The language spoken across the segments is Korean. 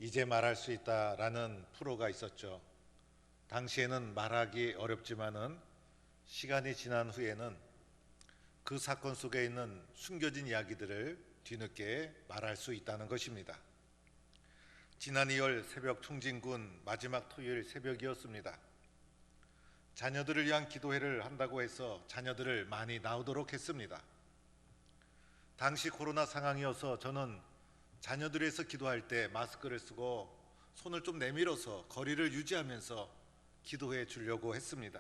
이제 말할 수 있다라는 프로가 있었죠. 당시에는 말하기 어렵지만은 시간이 지난 후에는 그 사건 속에 있는 숨겨진 이야기들을 뒤늦게 말할 수 있다는 것입니다. 지난 2월 새벽 총진군 마지막 토요일 새벽이었습니다. 자녀들을 위한 기도회를 한다고 해서 자녀들을 많이 나오도록 했습니다. 당시 코로나 상황이어서 저는 자녀들을 위해서 기도할 때 마스크를 쓰고 손을 좀 내밀어서 거리를 유지하면서 기도해 주려고 했습니다.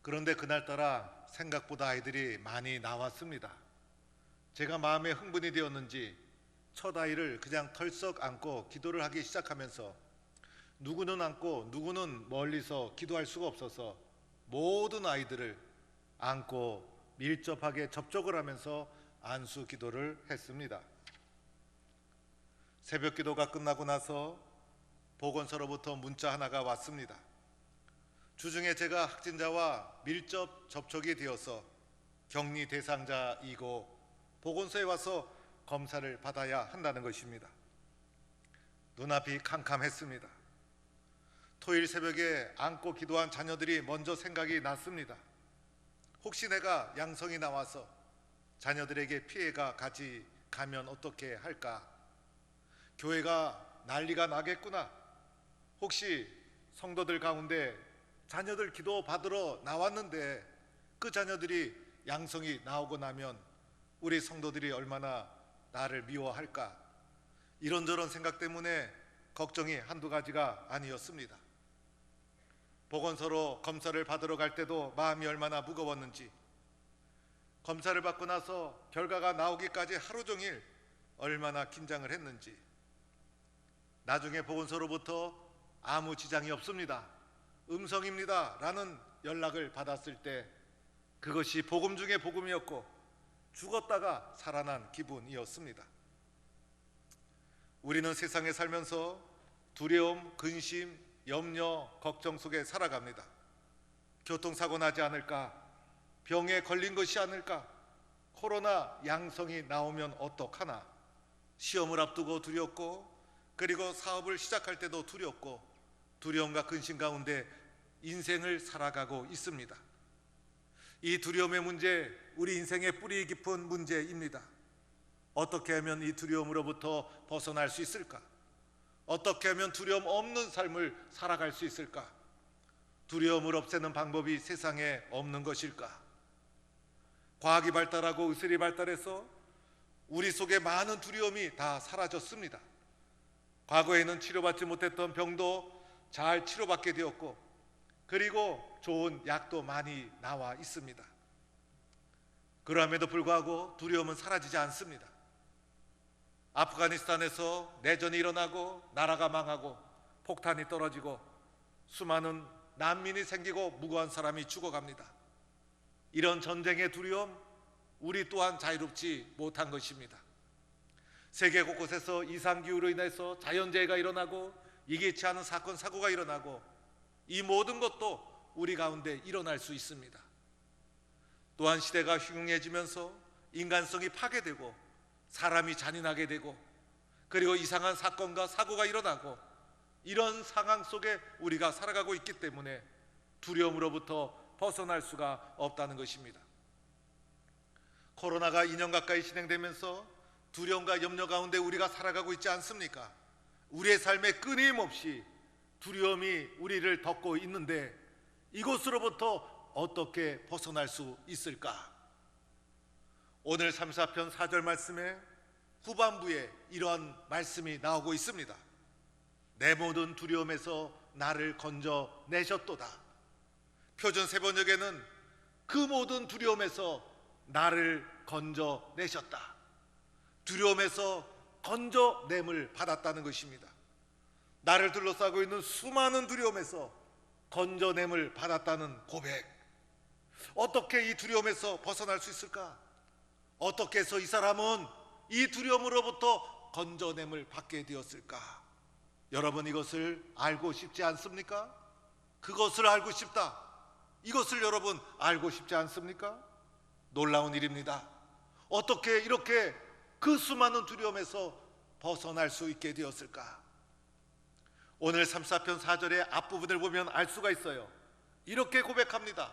그런데 그날따라 생각보다 아이들이 많이 나왔습니다. 제가 마음에 흥분이 되었는지 첫 아이를 그냥 털썩 안고 기도를 하기 시작하면서 누구는 안고 누구는 멀리서 기도할 수가 없어서 모든 아이들을 안고 밀접하게 접촉을 하면서 안수 기도를 했습니다. 새벽 기도가 끝나고 나서 보건소로부터 문자 하나가 왔습니다. 주중에 제가 확진자와 밀접 접촉이 되어서 격리 대상자이고 보건소에 와서 검사를 받아야 한다는 것입니다. 눈앞이 캄캄했습니다. 토요일 새벽에 안고 기도한 자녀들이 먼저 생각이 났습니다. 혹시 내가 양성이 나와서 자녀들에게 피해가 가면 어떻게 할까? 교회가 난리가 나겠구나. 혹시 성도들 가운데 자녀들 기도 받으러 나왔는데 그 자녀들이 양성이 나오고 나면 우리 성도들이 얼마나 나를 미워할까? 이런저런 생각 때문에 걱정이 한두 가지가 아니었습니다. 보건소로 검사를 받으러 갈 때도 마음이 얼마나 무거웠는지, 검사를 받고 나서 결과가 나오기까지 하루 종일 얼마나 긴장을 했는지, 나중에 보건소로부터 아무 지장이 없습니다, 음성입니다 라는 연락을 받았을 때 그것이 복음 중에 복음이었고 죽었다가 살아난 기분이었습니다. 우리는 세상에 살면서 두려움, 근심, 염려, 걱정 속에 살아갑니다. 교통사고 나지 않을까? 병에 걸린 것이 아닐까? 코로나 양성이 나오면 어떡하나? 시험을 앞두고 두렵고, 그리고 사업을 시작할 때도 두렵고, 두려움과 근심 가운데 인생을 살아가고 있습니다. 이 두려움의 문제, 우리 인생의 뿌리 깊은 문제입니다. 어떻게 하면 이 두려움으로부터 벗어날 수 있을까? 어떻게 하면 두려움 없는 삶을 살아갈 수 있을까? 두려움을 없애는 방법이 세상에 없는 것일까? 과학이 발달하고 의술이 발달해서 우리 속에 많은 두려움이 다 사라졌습니다. 과거에는 치료받지 못했던 병도 잘 치료받게 되었고, 그리고 좋은 약도 많이 나와 있습니다. 그럼에도 불구하고 두려움은 사라지지 않습니다. 아프가니스탄에서 내전이 일어나고 나라가 망하고 폭탄이 떨어지고 수많은 난민이 생기고 무고한 사람이 죽어갑니다. 이런 전쟁의 두려움, 우리 또한 자유롭지 못한 것입니다. 세계 곳곳에서 이상기후로 인해서 자연재해가 일어나고 예기치 않은 사건, 사고가 일어나고 이 모든 것도 우리 가운데 일어날 수 있습니다. 또한 시대가 흉흉해지면서 인간성이 파괴되고 사람이 잔인하게 되고, 그리고 이상한 사건과 사고가 일어나고, 이런 상황 속에 우리가 살아가고 있기 때문에 두려움으로부터 벗어날 수가 없다는 것입니다. 코로나가 2년 가까이 진행되면서 두려움과 염려 가운데 우리가 살아가고 있지 않습니까? 우리의 삶에 끊임없이 두려움이 우리를 덮고 있는데 이것으로부터 어떻게 벗어날 수 있을까? 오늘 3, 4편 4절 말씀에 후반부에 이러한 말씀이 나오고 있습니다. 내 모든 두려움에서 나를 건져내셨도다. 표준 세번역에는 그 모든 두려움에서 나를 건져내셨다. 두려움에서 건져냄을 받았다는 것입니다. 나를 둘러싸고 있는 수많은 두려움에서 건져냄을 받았다는 고백. 어떻게 이 두려움에서 벗어날 수 있을까? 어떻게 해서 이 사람은 이 두려움으로부터 건져냄을 받게 되었을까? 여러분, 이것을 알고 싶지 않습니까? 그것을 알고 싶다. 이것을 여러분 알고 싶지 않습니까? 놀라운 일입니다. 어떻게 이렇게 그 수많은 두려움에서 벗어날 수 있게 되었을까? 오늘 3~4편 4절의 앞부분을 보면 알 수가 있어요. 이렇게 고백합니다.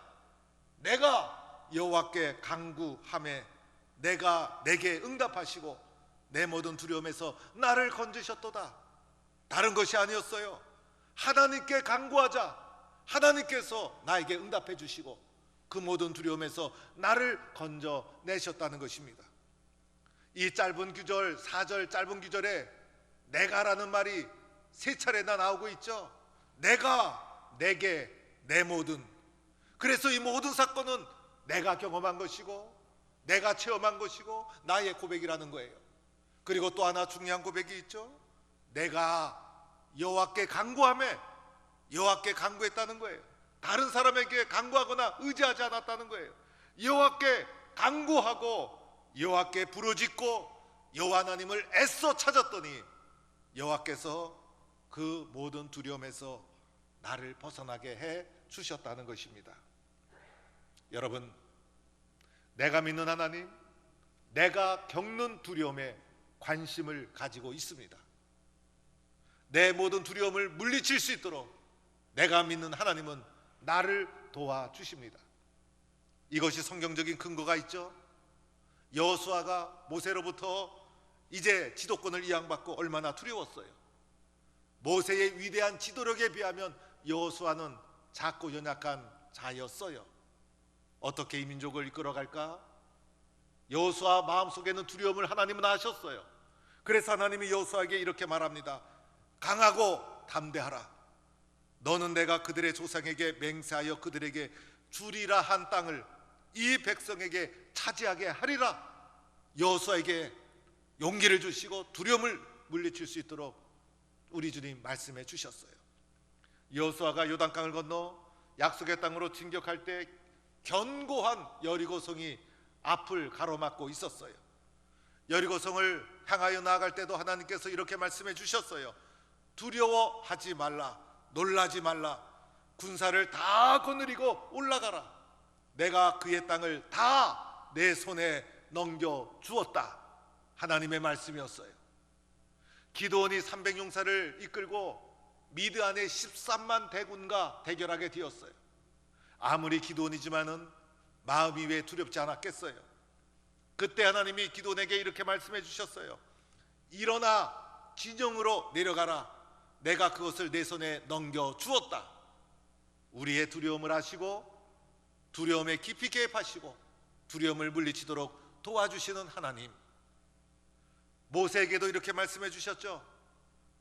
내가 여호와께 간구하매 내가 내게 응답하시고 내 모든 두려움에서 나를 건지셨도다. 다른 것이 아니었어요. 하나님께 간구하자. 하나님께서 나에게 응답해 주시고 그 모든 두려움에서 나를 건져내셨다는 것입니다. 이 짧은 구절, 4절 짧은 구절에 내가라는 말이 3차례나 나오고 있죠. 내가, 내게, 내 모든. 그래서 이 모든 사건은 내가 경험한 것이고 내가 체험한 것이고 나의 고백이라는 거예요. 그리고 또 하나 중요한 고백이 있죠. 내가 여호와께 간구하며 여호와께 간구했다는 거예요. 다른 사람에게 간구하거나 의지하지 않았다는 거예요. 여호와께 간구하고 여호와께 부르짖고 여호와 하나님을 애써 찾았더니 여호와께서 그 모든 두려움에서 나를 벗어나게 해 주셨다는 것입니다. 여러분, 내가 믿는 하나님, 내가 겪는 두려움에 관심을 가지고 있습니다. 내 모든 두려움을 물리칠 수 있도록 내가 믿는 하나님은 나를 도와주십니다. 이것이 성경적인 근거가 있죠. 여호수아가 모세로부터 이제 지도권을 이양받고 얼마나 두려웠어요. 모세의 위대한 지도력에 비하면 여호수아는 작고 연약한 자였어요. 어떻게 이 민족을 이끌어갈까? 여호수아 마음속에는 두려움을 하나님은 아셨어요. 그래서 하나님이 여호수아에게 이렇게 말합니다. 강하고 담대하라. 너는 내가 그들의 조상에게 맹세하여 그들에게 주리라 한 땅을 이 백성에게 차지하게 하리라. 여호수아에게 용기를 주시고 두려움을 물리칠 수 있도록 우리 주님 말씀해 주셨어요. 여호수아가 요단강을 건너 약속의 땅으로 진격할 때 견고한 여리고성이 앞을 가로막고 있었어요. 여리고성을 향하여 나아갈 때도 하나님께서 이렇게 말씀해 주셨어요. 두려워하지 말라. 놀라지 말라. 군사를 다 거느리고 올라가라. 내가 그의 땅을 다 내 손에 넘겨 주었다. 하나님의 말씀이었어요. 기드온이 300용사를 이끌고 미드안의 13만 대군과 대결하게 되었어요. 아무리 기드온이지만은 마음이 왜 두렵지 않았겠어요? 그때 하나님이 기드온에게 이렇게 말씀해 주셨어요. 일어나 진영으로 내려가라. 내가 그것을 내 손에 넘겨 주었다. 우리의 두려움을 아시고 두려움에 깊이 개입하시고 두려움을 물리치도록 도와주시는 하나님. 모세에게도 이렇게 말씀해 주셨죠.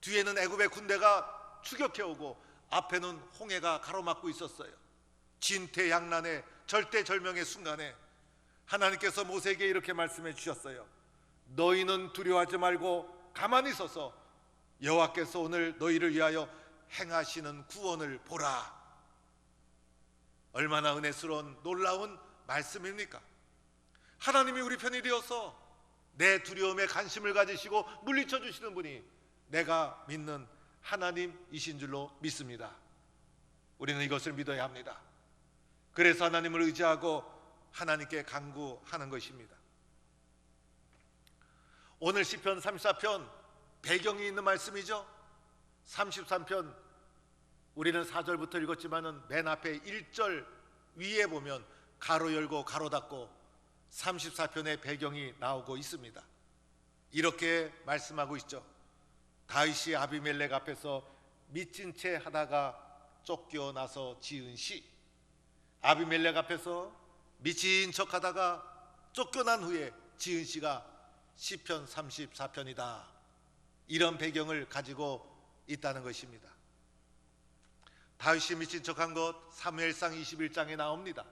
뒤에는 애굽의 군대가 추격해 오고 앞에는 홍해가 가로막고 있었어요. 진퇴양난의 절대절명의 순간에 하나님께서 모세에게 이렇게 말씀해 주셨어요. 너희는 두려워하지 말고 가만히 서서 여호와께서 오늘 너희를 위하여 행하시는 구원을 보라. 얼마나 은혜스러운 놀라운 말씀입니까? 하나님이 우리 편이 되어서 내 두려움에 관심을 가지시고 물리쳐 주시는 분이 내가 믿는 하나님이신 줄로 믿습니다. 우리는 이것을 믿어야 합니다. 그래서 하나님을 의지하고 하나님께 간구하는 것입니다. 오늘 시편 34편 배경이 있는 말씀이죠. 33편 우리는 4절부터 읽었지만은 맨 앞에 1절 위에 보면 가로 열고 가로 닫고 34편의 배경이 나오고 있습니다. 이렇게 말씀하고 있죠. 다윗이 아비멜렉 앞에서 미친 채 하다가 쫓겨나서 지은 시. 아비멜렉 앞에서 미친 척 하다가 쫓겨난 후에 지은 시가 시편 34편이다. 이런 배경을 가지고 있다는 것입니다. 다윗이 미친 척한 것 사무엘상 21장에 나옵니다.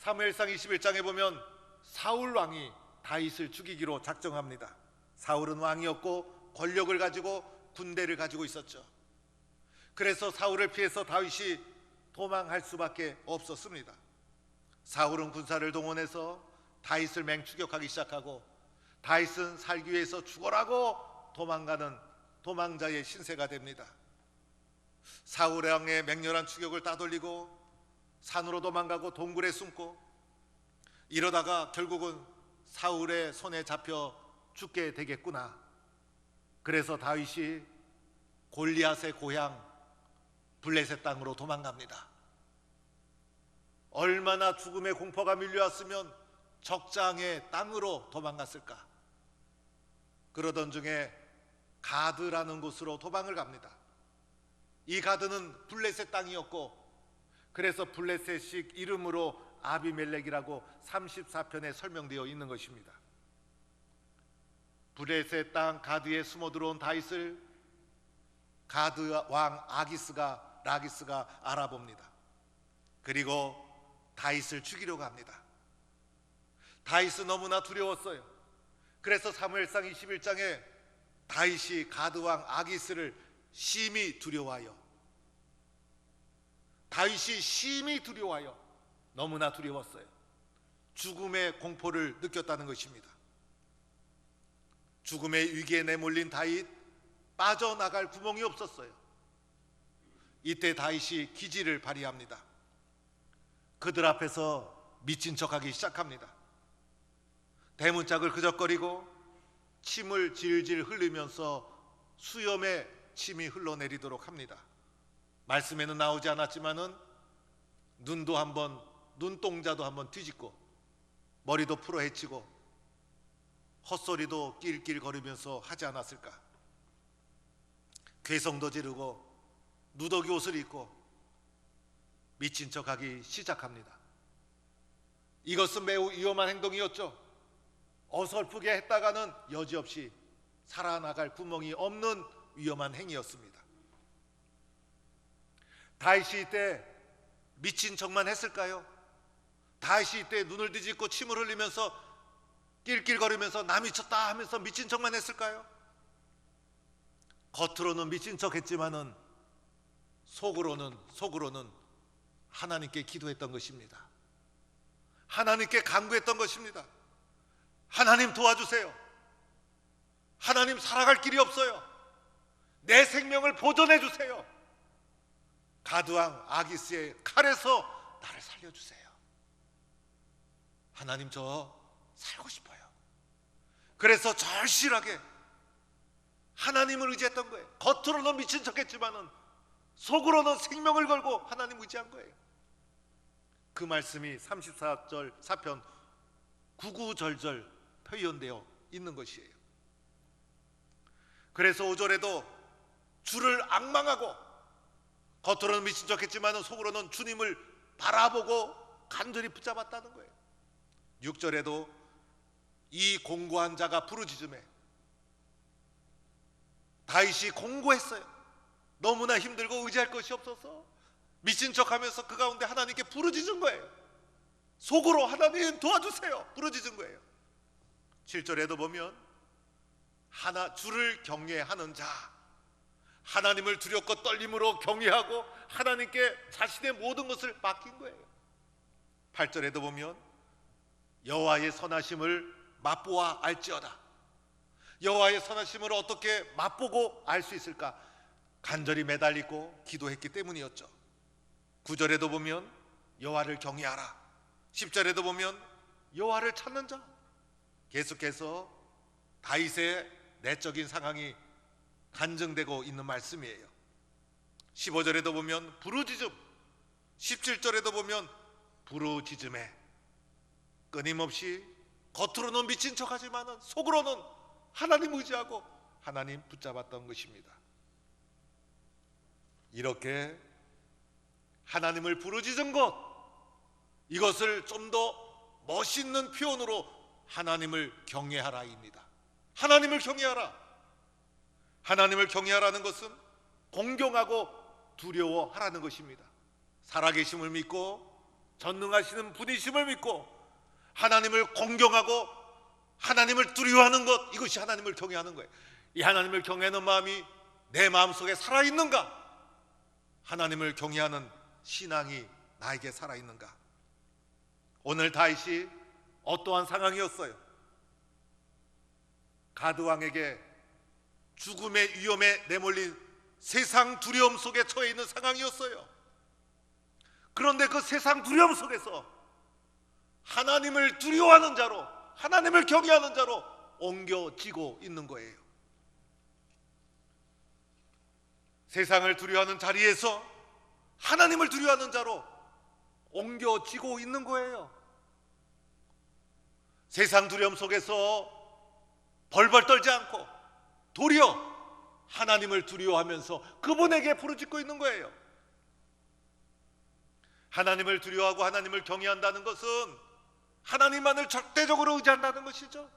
사무엘상 21장에 보면 사울 왕이 다윗을 죽이기로 작정합니다. 사울은 왕이었고 권력을 가지고 군대를 가지고 있었죠. 그래서 사울을 피해서 다윗이 도망할 수밖에 없었습니다. 사울은 군사를 동원해서 다윗을 맹추격하기 시작하고 다윗은 살기 위해서 죽어라고 도망가는 도망자의 신세가 됩니다. 사울 왕의 맹렬한 추격을 따돌리고 산으로 도망가고 동굴에 숨고 이러다가 결국은 사울의 손에 잡혀 죽게 되겠구나. 그래서 다윗이 골리앗의 고향 블레셋 땅으로 도망갑니다. 얼마나 죽음의 공포가 밀려왔으면 적장의 땅으로 도망갔을까. 그러던 중에 가드라는 곳으로 도망을 갑니다. 이 가드는 블레셋 땅이었고, 그래서 블레셋식 이름으로 아비멜렉이라고 34편에 설명되어 있는 것입니다. 블레셋 땅 가드에 숨어 들어온 다윗을 가드 왕 라기스가 알아봅니다. 그리고 다윗을 죽이려고 합니다. 다윗은 너무나 두려웠어요. 그래서 사무엘상 21장에 다윗이 가드 왕 아기스를 심히 두려워하여, 다윗이 심히 두려워하여, 너무나 두려웠어요. 죽음의 공포를 느꼈다는 것입니다. 죽음의 위기에 내몰린 다윗, 빠져나갈 구멍이 없었어요. 이때 다윗이 기지를 발휘합니다. 그들 앞에서 미친 척하기 시작합니다. 대문짝을 그적거리고 침을 질질 흘리면서 수염에 침이 흘러내리도록 합니다. 말씀에는 나오지 않았지만은 눈도 한번, 눈동자도 한번 뒤집고 머리도 풀어헤치고 헛소리도 낄낄거리면서 하지 않았을까. 괴성도 지르고 누더기 옷을 입고 미친 척하기 시작합니다. 이것은 매우 위험한 행동이었죠. 어설프게 했다가는 여지없이 살아나갈 구멍이 없는 위험한 행위였습니다. 다윗이 이때 미친 척만 했을까요? 다윗이 이때 눈을 뒤집고 침을 흘리면서 낄낄거리면서 나 미쳤다 하면서 미친 척만 했을까요? 겉으로는 미친 척 했지만은 속으로는 하나님께 기도했던 것입니다. 하나님께 간구했던 것입니다. 하나님 도와주세요. 하나님 살아갈 길이 없어요. 내 생명을 보존해 주세요. 가드왕 아기스의 칼에서 나를 살려주세요. 하나님, 저 살고 싶어요. 그래서 절실하게 하나님을 의지했던 거예요. 겉으로는 미친 척했지만은 속으로는 생명을 걸고 하나님 의지한 거예요. 그 말씀이 34절 4편 구구절절 표현되어 있는 것이에요. 그래서 5절에도 주를 앙망하고 겉으로는 미친 척했지만 속으로는 주님을 바라보고 간절히 붙잡았다는 거예요. 6절에도 이 공고한 자가 부르짖음에, 다윗이 공고했어요. 너무나 힘들고 의지할 것이 없어서 미친 척하면서 그 가운데 하나님께 부르짖은 거예요. 속으로 하나님 도와주세요 부르짖은 거예요. 7절에도 보면 주를 경외하는 자, 하나님을 두렵고 떨림으로 경외하고 하나님께 자신의 모든 것을 맡긴 거예요. 8절에도 보면 여호와의 선하심을 맛보아 알지어다. 여호와의 선하심을 어떻게 맛보고 알 수 있을까? 간절히 매달리고 기도했기 때문이었죠. 9절에도 보면 여호와를 경외하라. 10절에도 보면 여호와를 찾는 자. 계속해서 다윗의 내적인 상황이 간증되고 있는 말씀이에요. 15절에도 보면 부르짖음, 17절에도 보면 부르짖음에 끊임없이 겉으로는 미친 척하지만 속으로는 하나님 의지하고 하나님 붙잡았던 것입니다. 이렇게 하나님을 부르짖은 것, 이것을 좀 더 멋있는 표현으로 하나님을 경외하라입니다. 하나님을 경외하라. 하나님을 경외하라는 것은 공경하고 두려워하라는 것입니다. 살아계심을 믿고 전능하시는 분이심을 믿고 하나님을 공경하고 하나님을 두려워하는 것, 이것이 하나님을 경외하는 거예요. 이 하나님을 경외하는 마음이 내 마음속에 살아있는가? 하나님을 경외하는 신앙이 나에게 살아있는가? 오늘 다윗이 어떠한 상황이었어요? 가드왕에게 죽음의 위험에 내몰린 세상 두려움 속에 처해 있는 상황이었어요. 그런데 그 세상 두려움 속에서 하나님을 두려워하는 자로, 하나님을 경외하는 자로 옮겨지고 있는 거예요. 세상을 두려워하는 자리에서 하나님을 두려워하는 자로 옮겨지고 있는 거예요. 세상 두려움 속에서 벌벌 떨지 않고 도리어 하나님을 두려워하면서 그분에게 부르짖고 있는 거예요. 하나님을 두려워하고 하나님을 경외한다는 것은 하나님만을 절대적으로 의지한다는 것이죠.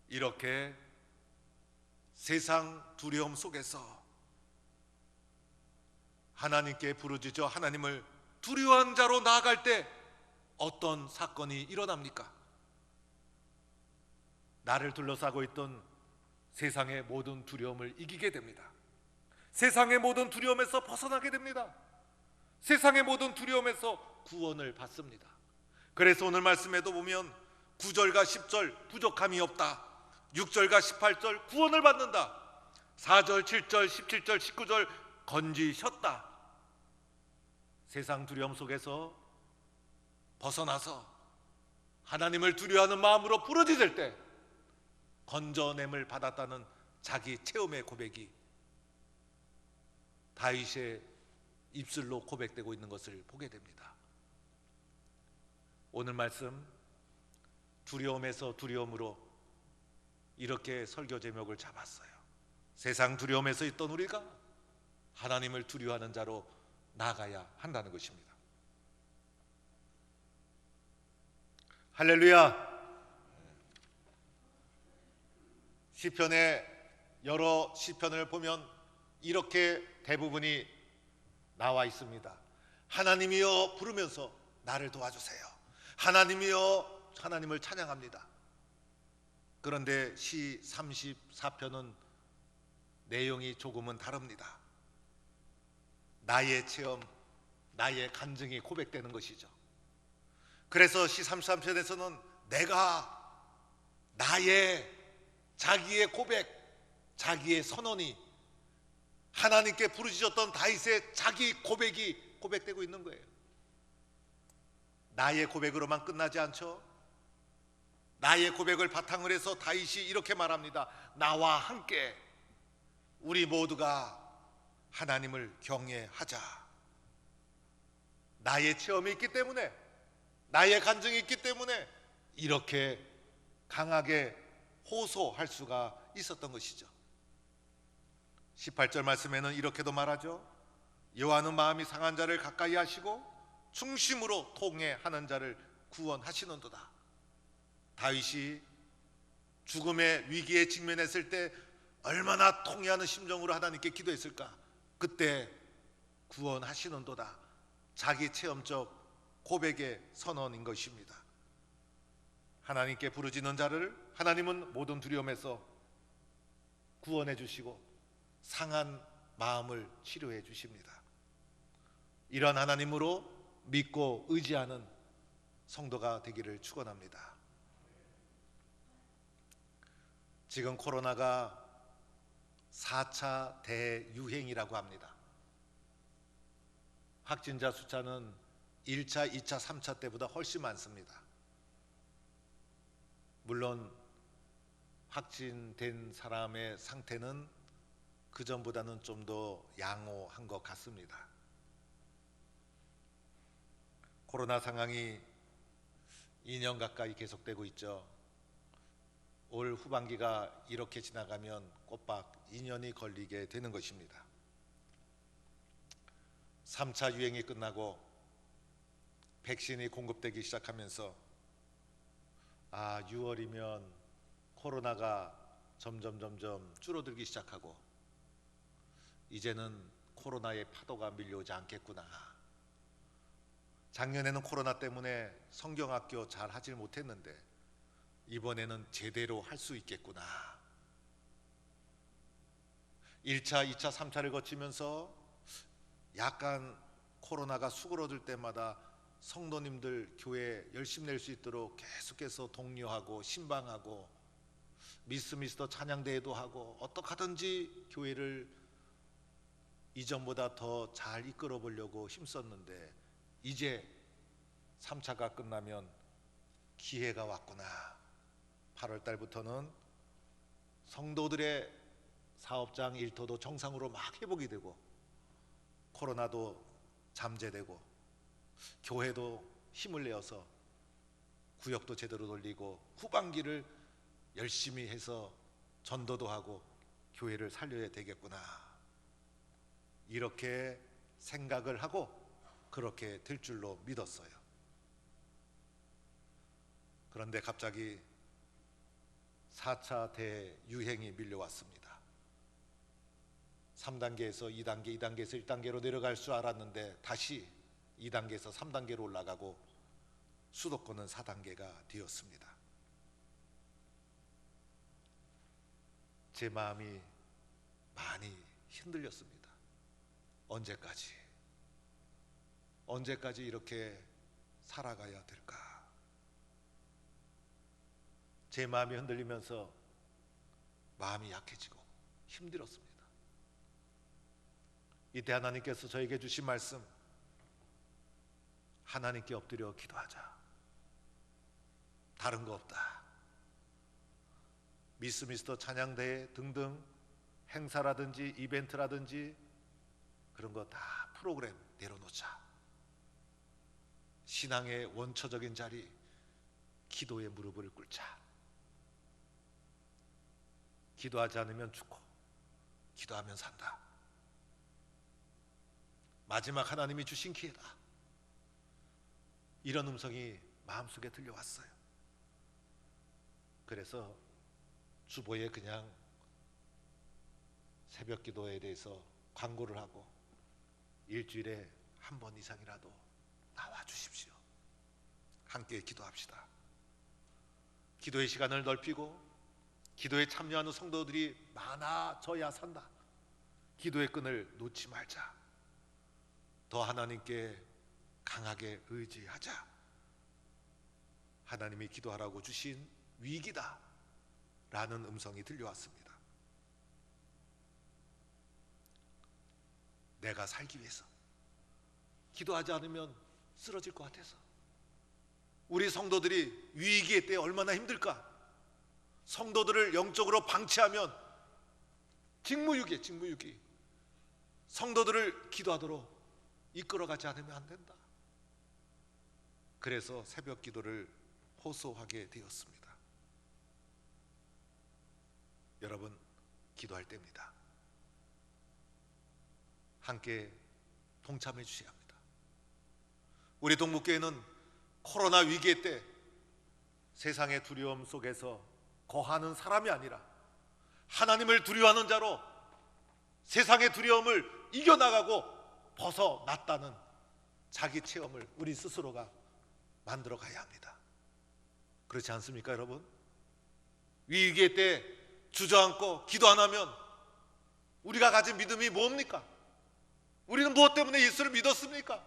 이렇게 세상 두려움 속에서 하나님께 부르짖어 하나님을 두려워한 자로 나아갈 때 어떤 사건이 일어납니까? 나를 둘러싸고 있던 세상의 모든 두려움을 이기게 됩니다. 세상의 모든 두려움에서 벗어나게 됩니다. 세상의 모든 두려움에서 구원을 받습니다. 그래서 오늘 말씀에도 보면 9절과 10절 부족함이 없다, 6절과 18절 구원을 받는다, 4절, 7절, 17절, 19절 건지셨다. 세상 두려움 속에서 벗어나서 하나님을 두려워하는 마음으로 부르짖을 때 건져냄을 받았다는 자기 체험의 고백이 다윗의 입술로 고백되고 있는 것을 보게 됩니다. 오늘 말씀 두려움에서 두려움으로 이렇게 설교 제목을 잡았어요. 세상 두려움에서 있던 우리가 하나님을 두려워하는 자로 나아가야 한다는 것입니다. 할렐루야. 시편의 여러 시편을 보면 이렇게 대부분이 나와 있습니다. 하나님이여 부르면서 나를 도와주세요. 하나님이여, 하나님을 찬양합니다. 그런데 시 34편은 내용이 조금은 다릅니다. 나의 체험, 나의 간증이 고백되는 것이죠. 그래서 시 33편에서는 내가 나의 자기의 고백, 자기의 선언이 하나님께 부르짖었던 다윗의 자기 고백이 고백되고 있는 거예요. 나의 고백으로만 끝나지 않죠. 나의 고백을 바탕으로 해서 다윗이 이렇게 말합니다. 나와 함께 우리 모두가 하나님을 경외하자. 나의 체험이 있기 때문에, 나의 간증이 있기 때문에 이렇게 강하게 호소할 수가 있었던 것이죠. 18절 말씀에는 이렇게도 말하죠. 여호와는 마음이 상한 자를 가까이 하시고 중심으로 통회하는 자를 구원하시는도다. 다윗이 죽음의 위기에 직면했을 때 얼마나 통회하는 심정으로 하나님께 기도했을까. 그때 구원하시는도다, 자기 체험적 고백의 선언인 것입니다. 하나님께 부르짖는 자를 하나님은 모든 두려움에서 구원해 주시고 상한 마음을 치료해 주십니다. 이런 하나님으로 믿고 의지하는 성도가 되기를 축원합니다. 지금 코로나가 4차 대유행이라고 합니다. 확진자 숫자는 1차, 2차, 3차 때보다 훨씬 많습니다. 물론 확진된 사람의 상태는 그전보다는 좀 더 양호한 것 같습니다. 코로나 상황이 2년 가까이 계속되고 있죠. 올 후반기가 이렇게 지나가면 꼬박 2년이 걸리게 되는 것입니다. 3차 유행이 끝나고 백신이 공급되기 시작하면서 6월이면 코로나가 점점 줄어들기 시작하고 이제는 코로나의 파도가 밀려오지 않겠구나. 작년에는 코로나 때문에 성경학교 잘 하질 못했는데 이번에는 제대로 할 수 있겠구나. 1차, 2차, 3차를 거치면서 약간 코로나가 수그러들 때마다 성도님들 교회 열심히 낼 수 있도록 계속해서 독려하고 신방하고 미스터 찬양대회도 하고 어떻게 하든지 교회를 이전보다 더 잘 이끌어 보려고 힘썼는데 이제 3차가 끝나면 기회가 왔구나. 8월 달부터는 성도들의 사업장 일터도 정상으로 막 회복이 되고 코로나도 잠재되고 교회도 힘을 내어서 구역도 제대로 돌리고 후반기를 열심히 해서 전도도 하고 교회를 살려야 되겠구나, 이렇게 생각을 하고 그렇게 될 줄로 믿었어요. 그런데 갑자기 4차 대유행이 밀려왔습니다. 3단계에서 2단계, 2단계에서 1단계로 내려갈 줄 알았는데 다시 2단계에서 3단계로 올라가고 수도권은 4단계가 되었습니다. 제 마음이 많이 흔들렸습니다. 언제까지 이렇게 살아가야 될까? 제 마음이 흔들리면서 마음이 약해지고 힘들었습니다. 이때 하나님께서 저에게 주신 말씀, 하나님께 엎드려 기도하자. 다른 거 없다. 미스터 찬양대회 등등 행사라든지 이벤트라든지 그런 거 다 프로그램 내려놓자. 신앙의 원초적인 자리, 기도의 무릎을 꿇자. 기도하지 않으면 죽고 기도하면 산다. 마지막 하나님이 주신 기회다. 이런 음성이 마음속에 들려왔어요. 그래서 주보에 그냥 새벽 기도에 대해서 광고를 하고 일주일에 한 번 이상이라도 나와 주십시오. 함께 기도합시다. 기도의 시간을 넓히고 기도에 참여하는 성도들이 많아져야 산다. 기도의 끈을 놓지 말자. 더 하나님께 강하게 의지하자. 하나님이 기도하라고 주신 위기다 라는 음성이 들려왔습니다. 내가 살기 위해서 기도하지 않으면 쓰러질 것 같아서, 우리 성도들이 위기의 때에 얼마나 힘들까? 성도들을 영적으로 방치하면 직무유기. 성도들을 기도하도록 이끌어가지 않으면 안 된다. 그래서 새벽 기도를 호소하게 되었습니다. 여러분, 기도할 때입니다. 함께 동참해 주셔야 합니다. 우리 동북교회는 코로나 위기의 때 세상의 두려움 속에서 거하는 사람이 아니라 하나님을 두려워하는 자로 세상의 두려움을 이겨나가고 벗어났다는 자기 체험을 우리 스스로가 만들어 가야 합니다. 그렇지 않습니까, 여러분? 위기의 때 주저앉고 기도 안 하면 우리가 가진 믿음이 뭡니까? 우리는 무엇 때문에 예수를 믿었습니까?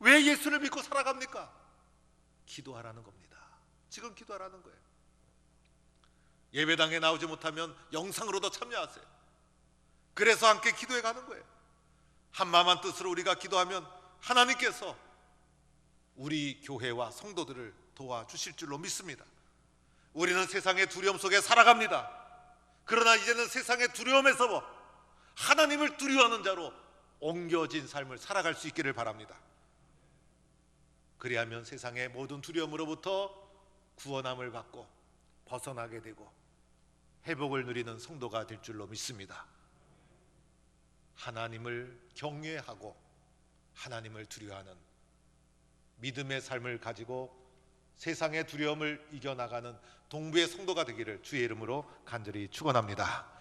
왜 예수를 믿고 살아갑니까? 기도하라는 겁니다. 지금 기도하라는 거예요. 예배당에 나오지 못하면 영상으로도 참여하세요. 그래서 함께 기도해 가는 거예요. 한마음한 뜻으로 우리가 기도하면 하나님께서 우리 교회와 성도들을 도와주실 줄로 믿습니다. 우리는 세상의 두려움 속에 살아갑니다. 그러나 이제는 세상의 두려움에서 하나님을 두려워하는 자로 옮겨진 삶을 살아갈 수 있기를 바랍니다. 그리하면 세상의 모든 두려움으로부터 구원함을 받고 벗어나게 되고 회복을 누리는 성도가 될 줄로 믿습니다. 하나님을 경외하고 하나님을 두려워하는 믿음의 삶을 가지고 세상의 두려움을 이겨나가는 동부의 성도가 되기를 주의 이름으로 간절히 축원합니다.